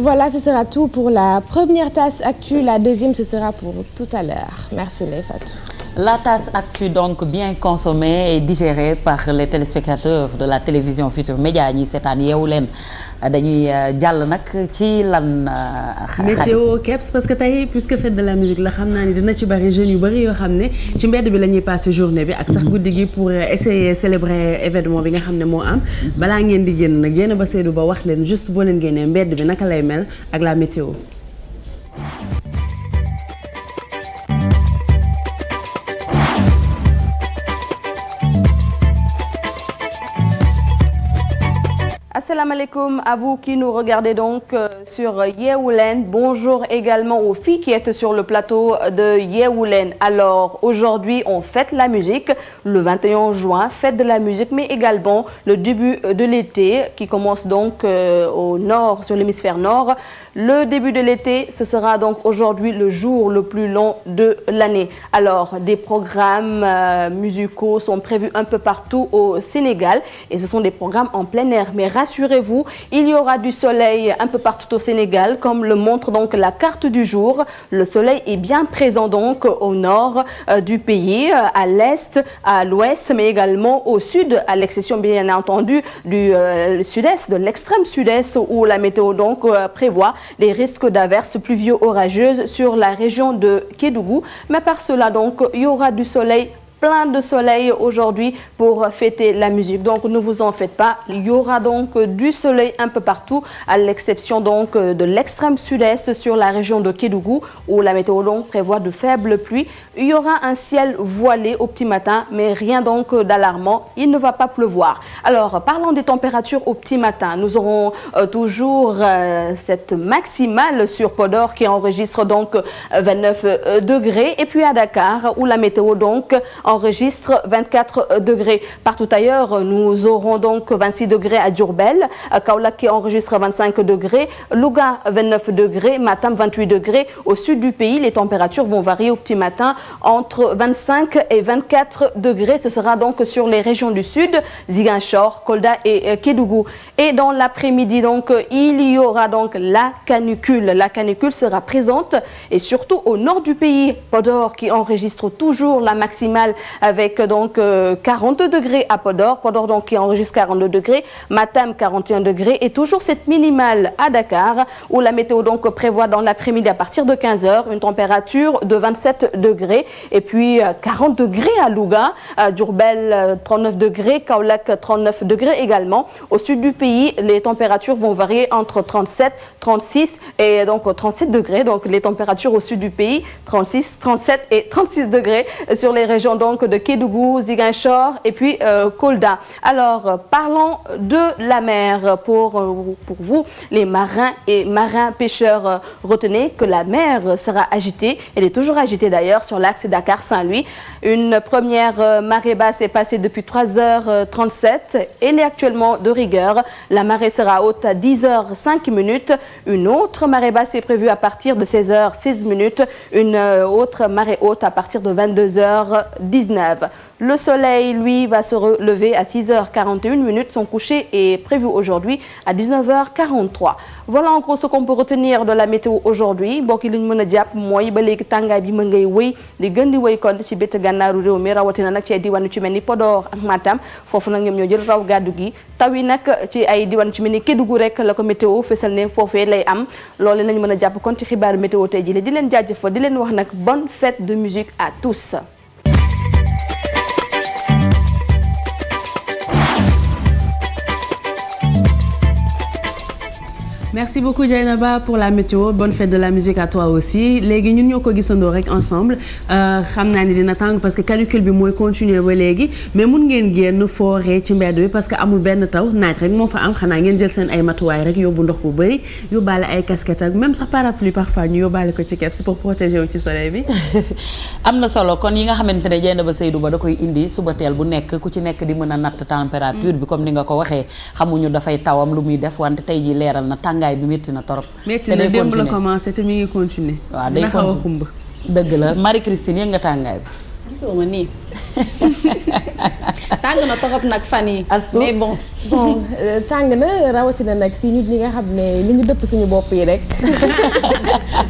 Voilà, ce sera tout pour la première tasse actu. La deuxième, ce sera pour tout à l'heure. Merci Ndeye Fatou. La tasse actu donc bien consommée et digérée par les téléspectateurs de la télévision Futurs Médias ñi seetaan Yeewu Leen dañuy jàll nag ci lan. météo keps parce que tey puisque fête de la musique la xam naa ni dina ci bari jeunes yu bari yoo xam ne ci mbedd bi la ñuy passer journée bi ak sax guddi gi pour essayer célébrer événement bi nga xam ne moo am. balaa ngeen di génn nag Dieynaba Seydou Ba wax leen juste boo leen génnee mbedd bi naka lay mel ak la météo. Assalamu alaikum à vous qui nous regardez donc sur Yeewu Leen. Bonjour également aux filles qui êtes sur le plateau de Yeewu Leen. Alors aujourd'hui on fête la musique le 21 juin, fête de la musique mais également le début de l'été qui commence donc au nord, sur l'hémisphère nord. Le début de l'été, ce sera donc aujourd'hui le jour le plus long de l'année. Alors, des programmes musicaux sont prévus un peu partout au Sénégal et ce sont des programmes en plein air. Mais rassurez-vous, il y aura du soleil un peu partout au Sénégal, comme le montre donc la carte du jour. Le soleil est bien présent donc au nord du pays, à l'est, à l'ouest, mais également au sud, à l'exception bien entendu du sud-est, de l'extrême sud-est où la météo donc prévoit des risques d'averses pluvieux orageuses sur la région de Kédougou. Mais par cela, donc, il y aura du soleil, plein de soleil aujourd'hui pour fêter la musique. Donc, ne vous en faites pas. Il y aura donc du soleil un peu partout, à l'exception donc de l'extrême sud-est sur la région de Kédougou, où la météo donc prévoit de faibles pluies. Il y aura un ciel voilé au petit matin, mais rien donc d'alarmant. Il ne va pas pleuvoir. Alors, parlons des températures au petit matin. Nous aurons toujours cette maximale sur Podor qui enregistre donc 29 degrés. Et puis à Dakar, où la météo donc enregistre 24 degrés. Partout ailleurs, nous aurons donc 26 degrés à Diourbel, Kaolack qui enregistre 25 degrés, Louga 29 degrés, Matam 28 degrés. Au sud du pays, les températures vont varier au petit matin entre 25 et 24 degrés. Ce sera donc sur les régions du sud, Ziguinchor, Kolda et Kédougou. Et dans l'après-midi, donc, il y aura donc la canicule. La canicule sera présente et surtout au nord du pays, Podor qui enregistre toujours la maximale avec donc 42 degrés à Podor donc qui enregistre 42 degrés, Matam 41 degrés et toujours cette minimale à Dakar où la météo donc prévoit dans l'après-midi à partir de 15h une température de 27 degrés et puis 40 degrés à Louga, Diourbel 39 degrés, Kaolack 39 degrés également. Au sud du pays, les températures vont varier entre 37, 36 et donc 37 degrés. Donc les températures au sud du pays, 36, 37 et 36 degrés sur les régions donc de Kédougou, Ziguinchor et puis Kolda. Alors parlons de la mer pour vous les marins et marins pêcheurs. Retenez que la mer sera agitée, elle est toujours agitée d'ailleurs sur l'axe Dakar-Saint-Louis. Une première marée basse est passée depuis 3h37, elle est actuellement de rigueur. La marée sera haute à 10h05. Une autre marée basse est prévue à partir de 16h16. Une autre marée haute à partir de 22h19. Le soleil, lui, va se relever à 6h41. Son coucher est prévu aujourd'hui à 19h43. Voilà en gros ce qu'on peut retenir de la météo aujourd'hui. Mbokk yi li ñu mën a jàpp mooy ba léegi tàngaay bi mën ngay wéy di gën di wéy kon ci bët gànnaaru réew mi rawatina nag ci ay diwaan yu ci mel ni Podor ak Matam foofu nag ñoom ñoo jël raw gàddu gi taw yi nag ci ay diwaan ci mel ni Kédougou rek la ko météo fesal ne foofee lay am loolu nañu mën a jàpp kon ci xibaaru météo tey jii di leen jaajëfal di leen wax nag bonne fête de musique à tous. Merci beaucoup Dieynaba pour la météo, bonne fête de la musique à toi aussi. Léegi ñun ñoo ko gisandoo rek ensemble xam naa ni dina tàng parce que canicule bi mooy continuer ba léegi mais mun ngeen génn fooree ci mbedd bi parce que amul benn taw naaj rek moo fa am xanaa ngeen jël seen ay matuwaay rek yóbbu ndox bu bëri yóbbaale ay casquette ak même sax parapluie parfois ñu yóbbaale ko ci keps pour protéger wu ci soleil bi. am na solo kon yi nga xamante ne Dieynaba Seydou Ba da koy indi suba teel bu nekk ku ci nekk di mën a natt température bi comme ni nga ko waxee xamuñu dafay tawam lu muy def wante tey ji leeral na tàngaay bi métti na torop. métti na démb la commencé te mi ngi continuer. waaw day continuer dëgg la Marie Christine yëg nga tàngaay bi. gisoo ma nii tàng na torop nag fan yi Astou mais bon tàng na rawatina nag si ñun ñi nga xam ne li ñu dëpp suñu bopp yi rek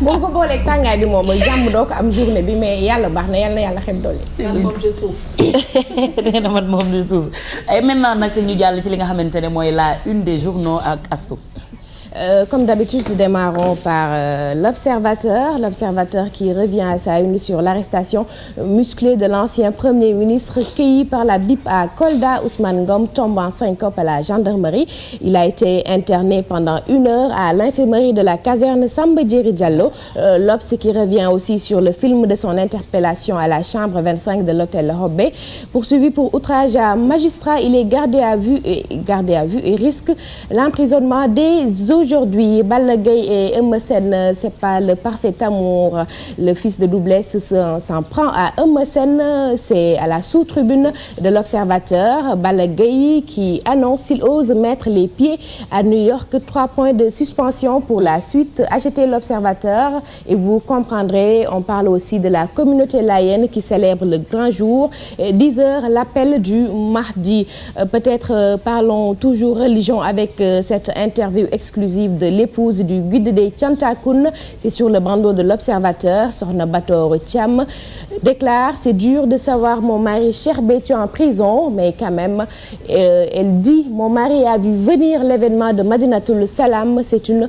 boo ko booleeg tàngaay bi moom jàmm doo ko am journée bi mais yàlla baax na yàlla xet doole. man moom je souffre. nee na man moom je souffre ay maintenant nag ñu jàll ci li nga xamante ne mooy la une des journaux ak Astou. Comme d'habitude, démarrons par l'Observateur qui revient à sa une sur l'arrestation musclée de l'ancien Premier ministre cueilli par la BIP à Kolda. Ousmane Ngom tombe en syncope à la gendarmerie. Il a été interné pendant 1 heure à l'infirmerie de la caserne Samba Diéry Diallo. L'Obs qui revient aussi sur le film de son interpellation à la chambre 25 de l'hôtel Robé. Poursuivi pour outrage à magistrat, il est gardé à vue et risque l'emprisonnement dès aujourd'hui. Balla Gaye et Eumeu Sène, c'est pas le parfait amour. Le fils de Double Less s'en prend à Eumeu Sène. C'est à la sous-tribune de l'Observateur. Balla Gaye qui annonce s'il ose mettre les pieds à New York, 3 points de suspension pour la suite. Achetez l'Observateur et vous comprendrez. On parle aussi de la communauté layène qui célèbre le grand jour. 10 heures, l'appel du Mahdi. Peut-être parlons toujours religion avec cette interview exclusive de l'épouse du guide des Thiantakoun. C'est sur le bandeau de l'Observateur. Sokhna Bator Thiam déclare: c'est dur de savoir mon mari Cheikh Béthio en prison, mais quand même elle dit: mon mari a vu venir l'événement de Madinatoul Salam. C'est une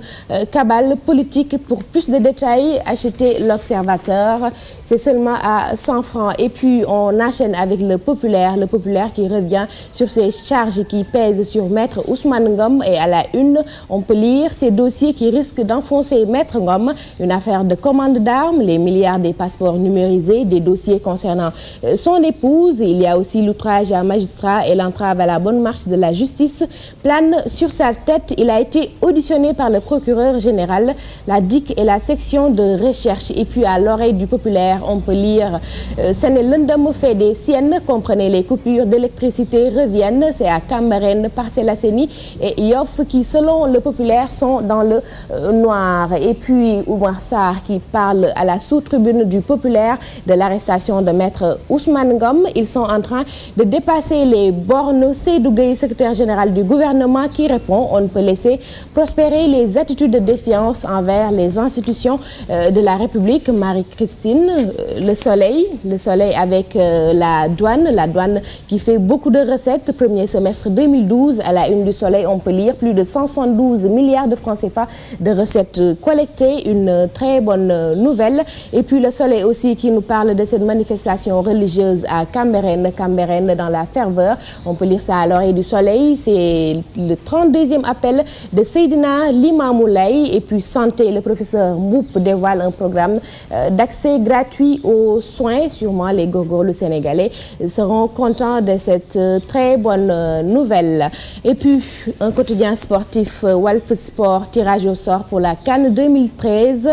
cabale politique. Pour plus de détails, achetez l'Observateur. C'est seulement à 100 francs. Et puis on enchaîne avec le Populaire qui revient sur ces charges qui pèsent sur Maître Ousmane Ngom. Et à la une, on peut lire ces dossiers qui risquent d'enfoncer Maître Ngom, une affaire de commande d'armes, les milliards des passeports numérisés, des dossiers concernant son épouse. Il y a aussi l'outrage à un magistrat et l'entrave à la bonne marche de la justice plane sur sa tête. Il a été auditionné par le procureur général, la DIC et la section de recherche. Et puis à l'oreille du Populaire, on peut lire Sene Lendem fait des siennes, comprenez les coupures d'électricité reviennent. C'est à Cambérène, Parcelles Assainies et Yoff qui, selon le Populaire, sont dans le noir. Et puis Oumar Sarr qui parle à la sous-tribune du Populaire de l'arrestation de Maître Ousmane Ngom. Ils sont en train de dépasser les bornes. Seydou Gueye, secrétaire général du gouvernement, qui répond: on ne peut laisser prospérer les attitudes de défiance envers les institutions de la République. Marie-Christine, le soleil avec la douane qui fait beaucoup de recettes. Premier semestre 2012, à la une du Soleil, on peut lire plus de 172 milliards de francs CFA de recettes collectées, une très bonne nouvelle. Et puis le Soleil aussi qui nous parle de cette manifestation religieuse à Cambérène dans la ferveur. On peut lire ça à l'oreille du Soleil. C'est le 32e appel de Seydina Limamou Laye. Et puis santé, le professeur Mboup dévoile un programme d'accès gratuit aux soins. Sûrement les góorgóorlu sénégalais seront contents de cette très bonne nouvelle. Et puis un quotidien sportif, Walf Sport, tirage au sort pour la CAN 2013.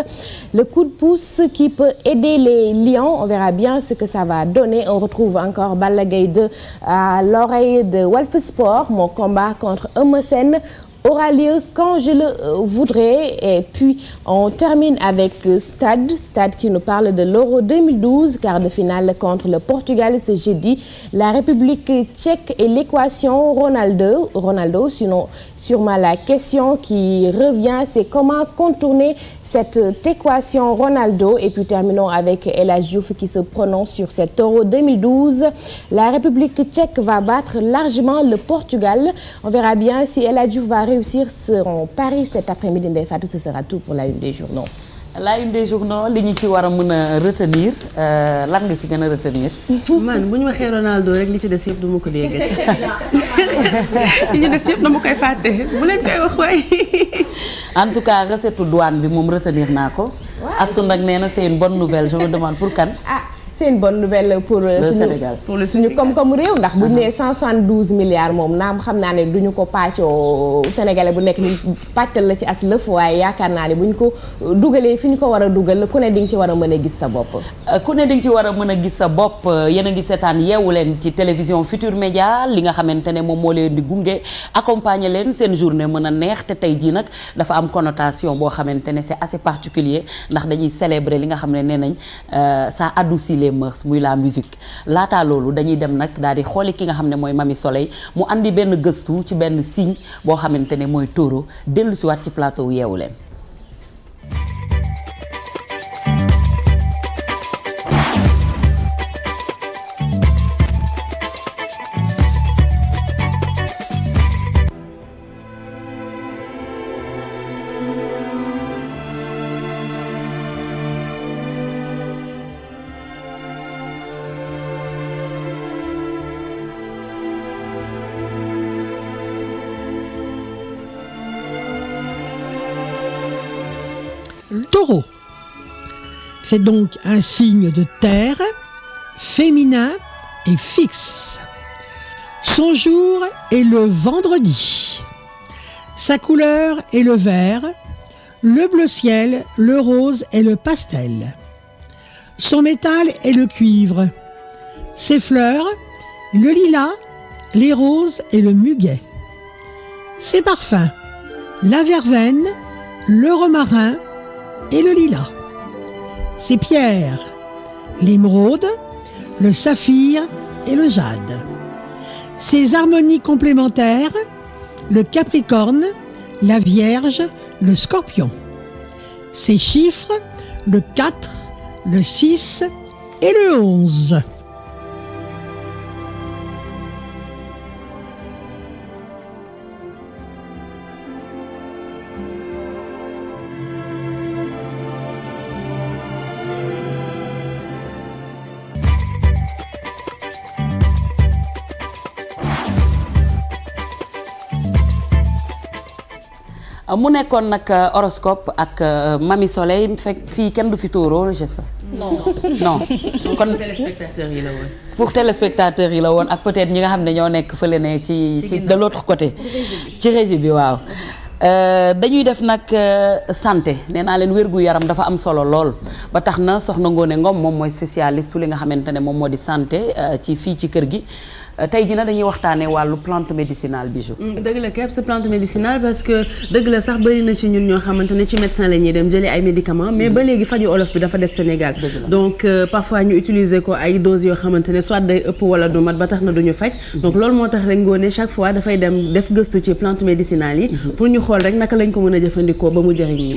Le coup de pouce qui peut aider les Lions, on verra bien ce que ça va donner. On retrouve encore Balla Gaye 2 à l'oreille de Walf Sport. Mon combat contre Eumeu Sène aura lieu quand je le voudrais. Et puis on termine avec Stade qui nous parle de l'Euro 2012, quart de finale contre le Portugal ce jeudi. La République tchèque et l'équation Ronaldo, sinon sûrement la question qui revient, c'est comment contourner cette équation Ronaldo. Et puis terminons avec El Hadji Diouf qui se prononce sur cet Euro 2012. La République tchèque va battre largement le Portugal. On verra bien si El Hadji Diouf va réussir son pari cet après-midi. Ndeye Fatou, ce sera tout pour la une des journaux. La une des journaux, li ñu ci war a mën a retenir lan nga ci gën a retenir. man bu ñu waxee Ronaldo rek li ci des yëpp du ma ko déggati. li ñu des yëpp dama koy fàtte bu leen koy wax waay. En tout cas recette douane bi moom retenir naa ko. Astou nag nee na c'est une bonne nouvelle. Je me demande pour kan. C'est une bonne nouvelle pour Sénégal. pour suñu koom-koomu réew ndax bu ñu nee 172 milliards moom naam xam naa ne duñu ko pàccoo sénégalais bu nekk ni pàccal la ci as lëf waaye yaakaar naa ne bu ñu ko dugalee fi ñu ko war a dugal ku ne di nga ci war a mën a gis sa bopp. ku ne di nga ci war a mën a gis sa bopp yéen a ngi seetaan Yeewu Leen ci télévision Futur Média li nga xamante ne moom moo leen di gunge accompagner leen seen journée mën a neex te tey jii nag dafa am connotation boo xamante ne c'est assez particulier ndax dañuy célébrer li nga xam ne nee nañ ça adoucit les mœurs muy la musique laataa loolu dañuy dem nag daal di xooli ki nga xam ne mooy Mamy Soleil mu andi benn gëstu ci benn signe boo xamante ne mooy taureau dellu si waat ci plateau Yeewu Leen. Taureau, c'est donc un signe de terre, féminin et fixe. Son jour est le vendredi. Sa couleur est le vert, le bleu ciel, le rose et le pastel. Son métal est le cuivre. Ses fleurs, le lilas, les roses et le muguet. Ses parfums, la verveine, le romarin et le lilas. Ses pierres, l'émeraude, le saphir et le jade. Ses harmonies complémentaires, le capricorne, la vierge, le scorpion. Ses chiffres, le 4, le 6 et le 11. mu nekkoon nag horoscope ak Mamy Soleil fekk fii kenn du fi taureau j'espère. non kon téléspectateurs yi la woon. pour téléspectateurs yi la woon ak peut-être ñi nga xam ne ñoo nekk fële ne ci de l'autre côté. ci régie bi waaw. dañuy def nag santé nee naa leen wérgu yaram dafa am solo lool ba tax na soxna Ngoné Ngom moom mooy spécialiste su li nga xamante ne moom moo di santé ci fii ci kër gi tey jii nag dañuy waxtaanee wàllu plante médicinale Bijou. dëgg la képp sa plante médicinale parce que dëgg la sax bëri na ci ñun ñoo xamante ne ci médecin la ñuy dem jëlee ay médicaments mais ba léegi faju olof bi dafa des Sénégal. donc parfois ñu utiliser ko ay doses yoo xamante ne soit day ëpp wala du mat ba tax na duñu faj. donc loolu moo tax rek Ngoné chaque fois dafay dem def gëstu ci plante médicinale yi. pour ñu xool rek naka lañ ko mën a jëfandikoo ba mu jëriñ ñu.